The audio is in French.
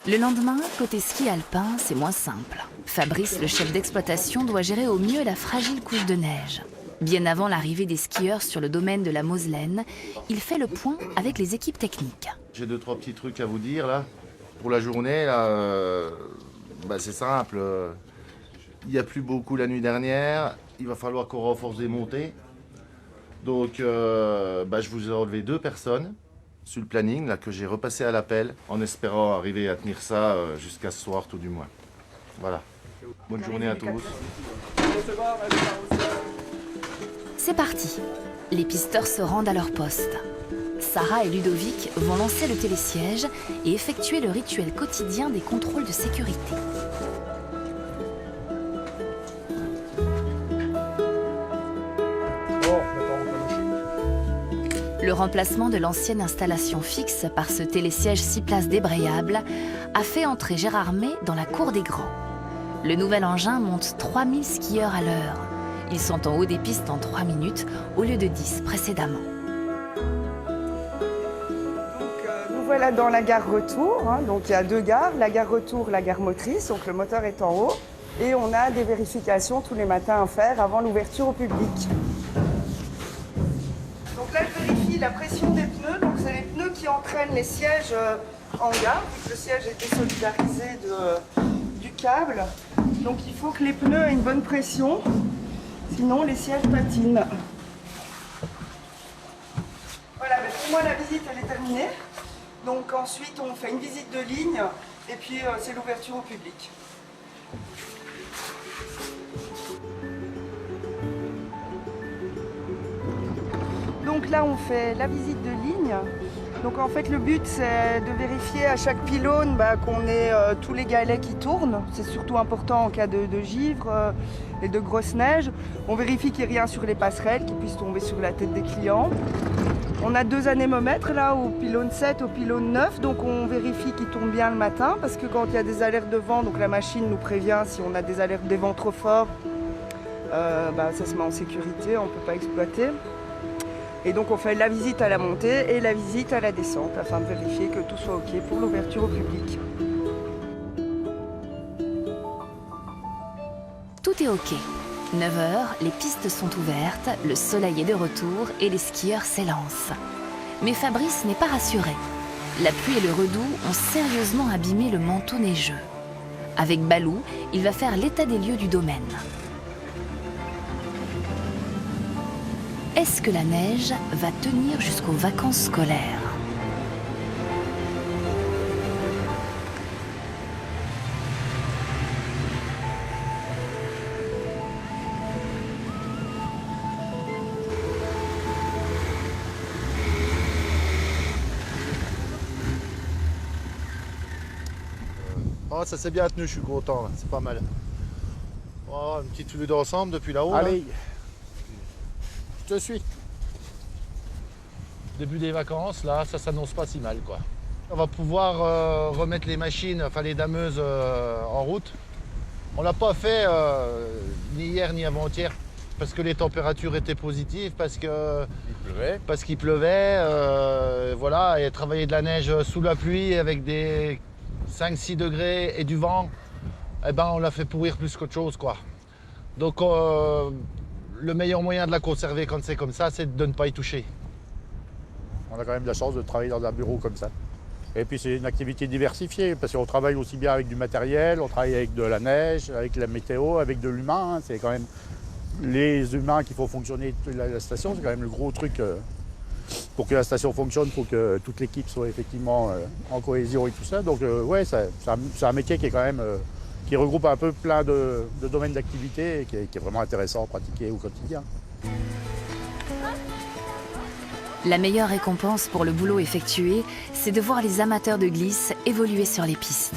Le lendemain, côté ski alpin, c'est moins simple. Fabrice, le chef d'exploitation, doit gérer au mieux la fragile couche de neige. Bien avant l'arrivée des skieurs sur le domaine de la Moselaine, il fait le point avec les équipes techniques. J'ai 2-3 petits trucs à vous dire là. Pour la journée, là, c'est simple. Il n'y a plus beaucoup la nuit dernière. Il va falloir qu'on renforce des montées. Donc, je vous ai enlevé 2 personnes sur le planning là, que j'ai repassé à l'appel en espérant arriver à tenir ça jusqu'à ce soir tout du moins. Voilà. Bonne journée à tous. C'est parti. Les pisteurs se rendent à leur poste. Sarah et Ludovic vont lancer le télésiège et effectuer le rituel quotidien des contrôles de sécurité. Le remplacement de l'ancienne installation fixe par ce télésiège 6 places débrayable a fait entrer Gérard May dans la cour des grands. Le nouvel engin monte 3000 skieurs à l'heure. Ils sont en haut des pistes en 3 minutes au lieu de 10 précédemment. Nous voilà dans la gare retour. Donc il y a 2 gares, la gare retour, la gare motrice. Donc le moteur est en haut. Et on a des vérifications tous les matins à faire avant l'ouverture au public. Donc là, je vérifie la pression des pneus. Donc c'est les pneus qui entraînent les sièges en gare. Vu que le siège est désolidarisé du câble. Donc il faut que les pneus aient une bonne pression. Sinon, les sièges patinent. Voilà, pour moi, la visite, elle est terminée. Donc ensuite, on fait une visite de ligne et puis c'est l'ouverture au public. Donc là, on fait la visite de ligne. Donc en fait, le but, c'est de vérifier à chaque pylône qu'on ait tous les galets qui tournent. C'est surtout important en cas de givre et de grosse neige. On vérifie qu'il n'y ait rien sur les passerelles qui puisse tomber sur la tête des clients. On a 2 anémomètres là, au pylône 7, au pylône 9. Donc on vérifie qu'ils tournent bien le matin parce que quand il y a des alertes de vent, donc la machine nous prévient si on a des alertes des vents trop forts. Ça se met en sécurité, on ne peut pas exploiter. Et donc on fait la visite à la montée et la visite à la descente afin de vérifier que tout soit OK pour l'ouverture au public. Tout est OK. 9h, les pistes sont ouvertes, le soleil est de retour et les skieurs s'élancent. Mais Fabrice n'est pas rassuré. La pluie et le redoux ont sérieusement abîmé le manteau neigeux. Avec Balou, il va faire l'état des lieux du domaine. Est-ce que la neige va tenir jusqu'aux vacances scolaires ? Oh, ça s'est bien tenu, je suis content, là. C'est pas mal. Oh, une petite vue d'ensemble depuis là-haut. Allez, là. je te suis. Début des vacances, là, ça s'annonce pas si mal, quoi. On va pouvoir remettre les machines, enfin les dameuses en route. On l'a pas fait ni hier ni avant-hier parce que les températures étaient positives, parce qu'il pleuvait, voilà, et travailler de la neige sous la pluie avec des 5-6 degrés et du vent, on l'a fait pourrir plus qu'autre chose, quoi. Donc le meilleur moyen de la conserver quand c'est comme ça, c'est de ne pas y toucher. On a quand même la chance de travailler dans un bureau comme ça. Et puis c'est une activité diversifiée, parce qu'on travaille aussi bien avec du matériel, on travaille avec de la neige, avec la météo, avec de l'humain. C'est quand même les humains qui font fonctionner la station, c'est quand même le gros truc. Pour que la station fonctionne, pour que toute l'équipe soit effectivement en cohésion et tout ça. Donc c'est un métier qui est quand même qui regroupe un peu plein de domaines d'activité et qui est vraiment intéressant à pratiquer au quotidien. La meilleure récompense pour le boulot effectué, c'est de voir les amateurs de glisse évoluer sur les pistes.